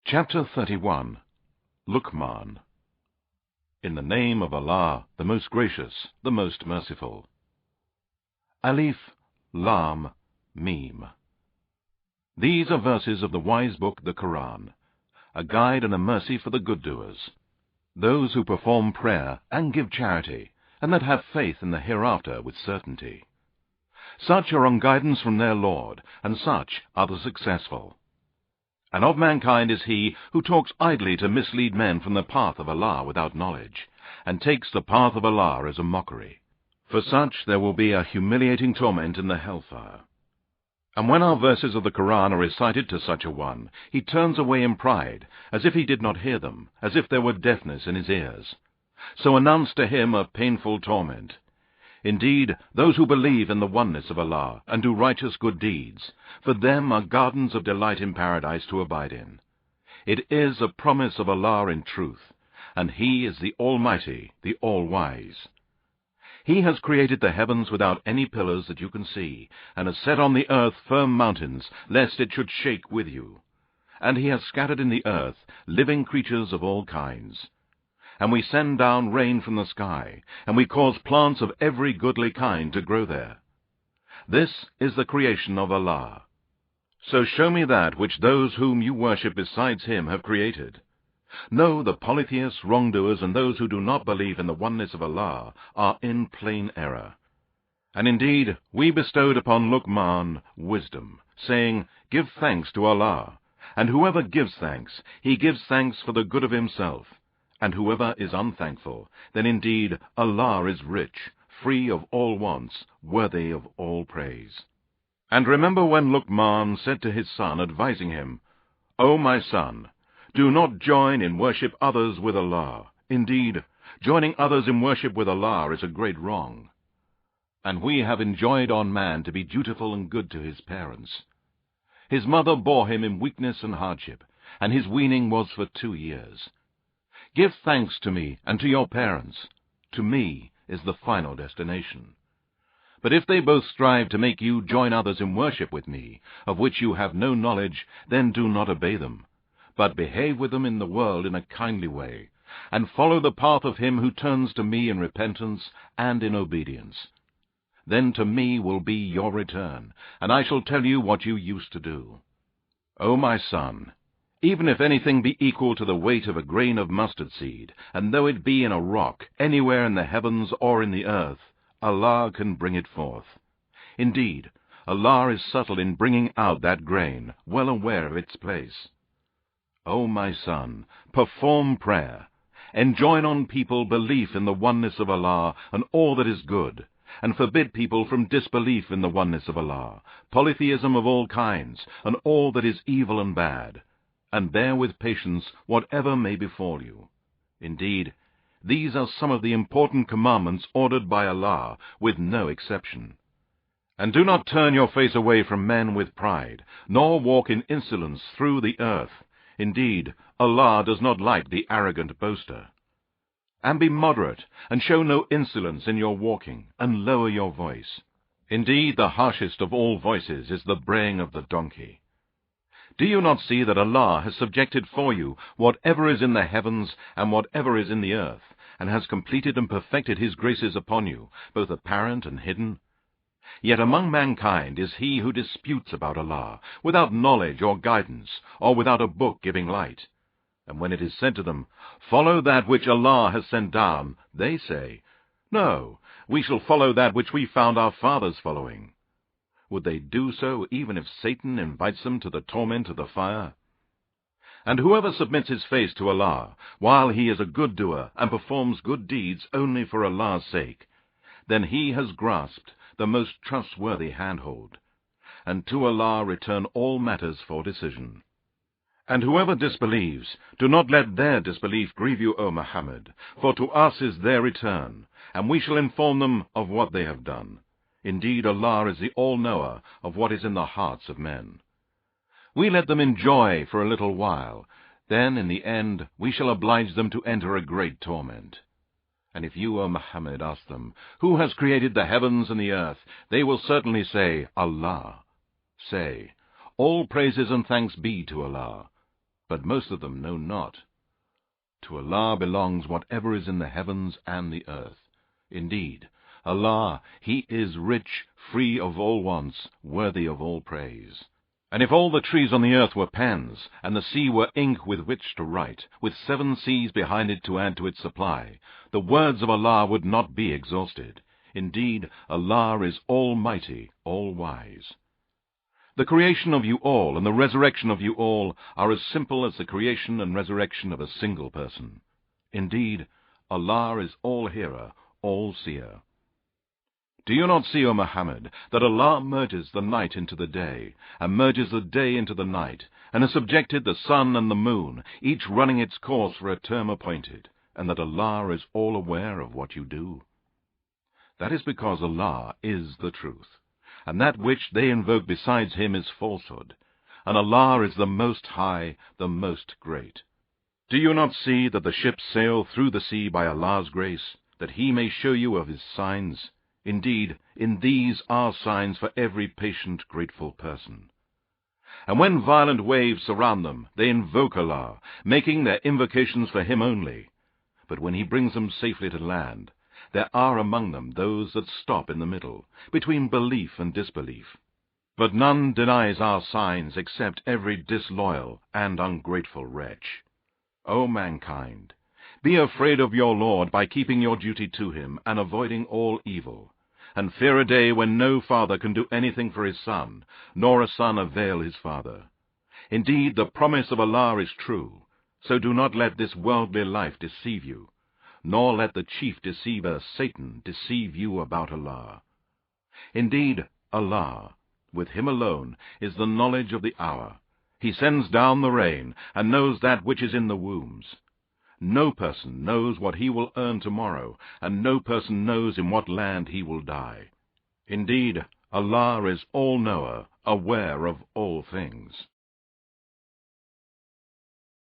Chapter 31. Luqman. In the name of Allah, the most gracious, the most merciful. Alif, Lam, Mim. These are verses of the wise book, the Quran, a guide and a mercy for the good doers, those who perform prayer and give charity, and that have faith in the hereafter with certainty. Such are on guidance from their Lord, and such are the successful. And of mankind is he who talks idly to mislead men from the path of Allah without knowledge, and takes the path of Allah as a mockery. For such there will be a humiliating torment in the hellfire. And when our verses of the Quran are recited to such a one, he turns away in pride, as if he did not hear them, as if there were deafness in his ears. So announce to him a painful torment. Indeed, those who believe in the oneness of Allah and do righteous good deeds, for them are gardens of delight in paradise to abide in. It is a promise of Allah in truth, and He is the Almighty, the All-Wise. He has created the heavens without any pillars that you can see, and has set on the earth firm mountains, lest it should shake with you. And He has scattered in the earth living creatures of all kinds. And we send down rain from the sky, and we cause plants of every goodly kind to grow there. This is the creation of Allah. So show me that which those whom you worship besides Him have created. No, the polytheists, wrongdoers, and those who do not believe in the oneness of Allah are in plain error. And indeed, we bestowed upon Luqman wisdom, saying, Give thanks to Allah, and whoever gives thanks, he gives thanks for the good of himself. And whoever is unthankful, then indeed Allah is rich, free of all wants, worthy of all praise. And remember when Luqman said to his son, advising him, O my son, do not join in worship others with Allah. Indeed, joining others in worship with Allah is a great wrong. And we have enjoined on man to be dutiful and good to his parents. His mother bore him in weakness and hardship, and his weaning was for 2 years. Give thanks to me and to your parents. To me is the final destination. But if they both strive to make you join others in worship with me, of which you have no knowledge, then do not obey them, but behave with them in the world in a kindly way, and follow the path of him who turns to me in repentance and in obedience. Then to me will be your return, and I shall tell you what you used to do. O my son, even if anything be equal to the weight of a grain of mustard seed, and though it be in a rock, anywhere in the heavens or in the earth, Allah can bring it forth. Indeed, Allah is subtle in bringing out that grain, well aware of its place. O my son, perform prayer, enjoin on people belief in the oneness of Allah and all that is good, and forbid people from disbelief in the oneness of Allah, polytheism of all kinds, and all that is evil and bad. And bear with patience whatever may befall you. Indeed, these are some of the important commandments ordered by Allah, with no exception. And do not turn your face away from men with pride, nor walk in insolence through the earth. Indeed, Allah does not like the arrogant boaster. And be moderate, and show no insolence in your walking, and lower your voice. Indeed, the harshest of all voices is the braying of the donkey. Do you not see that Allah has subjected for you whatever is in the heavens and whatever is in the earth, and has completed and perfected His graces upon you, both apparent and hidden? Yet among mankind is he who disputes about Allah, without knowledge or guidance, or without a book giving light. And when it is said to them, Follow that which Allah has sent down, they say, No, we shall follow that which we found our fathers following. Would they do so even if Satan invites them to the torment of the fire? And whoever submits his face to Allah, while he is a good doer and performs good deeds only for Allah's sake, then he has grasped the most trustworthy handhold, and to Allah return all matters for decision. And whoever disbelieves, do not let their disbelief grieve you, O Muhammad, for to us is their return, and we shall inform them of what they have done. Indeed, Allah is the all-knower of what is in the hearts of men. We let them enjoy for a little while, then in the end we shall oblige them to enter a great torment. And if you, O Muhammad, ask them, Who has created the heavens and the earth? They will certainly say, Allah. Say, All praises and thanks be to Allah. but most of them know not. To Allah belongs whatever is in the heavens and the earth. Indeed, Allah, He is rich, free of all wants, worthy of all praise. And if all the trees on the earth were pens, and the sea were ink with which to write, with 7 seas behind it to add to its supply, the words of Allah would not be exhausted. Indeed, Allah is almighty, all-wise. The creation of you all and the resurrection of you all are as simple as the creation and resurrection of a single person. Indeed, Allah is all-hearer, all-seer. Do you not see, O Muhammad, that Allah merges the night into the day, and merges the day into the night, and has subjected the sun and the moon, each running its course for a term appointed, and that Allah is all aware of what you do? That is because Allah is the truth, and that which they invoke besides Him is falsehood, and Allah is the Most High, the Most Great. Do you not see that the ships sail through the sea by Allah's grace, that He may show you of His signs? Indeed, in these are signs for every patient, grateful person. And when violent waves surround them, they invoke Allah, making their invocations for Him only. But when He brings them safely to land, there are among them those that stop in the middle, between belief and disbelief. But none denies our signs except every disloyal and ungrateful wretch. O mankind, be afraid of your Lord by keeping your duty to Him and avoiding all evil, and fear a day when no father can do anything for his son, nor a son avail his father. Indeed, the promise of Allah is true, so do not let this worldly life deceive you, nor let the chief deceiver, Satan, deceive you about Allah. Indeed, Allah, with Him alone, is the knowledge of the hour. He sends down the rain, and knows that which is in the wombs. No person knows what he will earn tomorrow, and no person knows in what land he will die. Indeed, Allah is all-knower, aware of all things.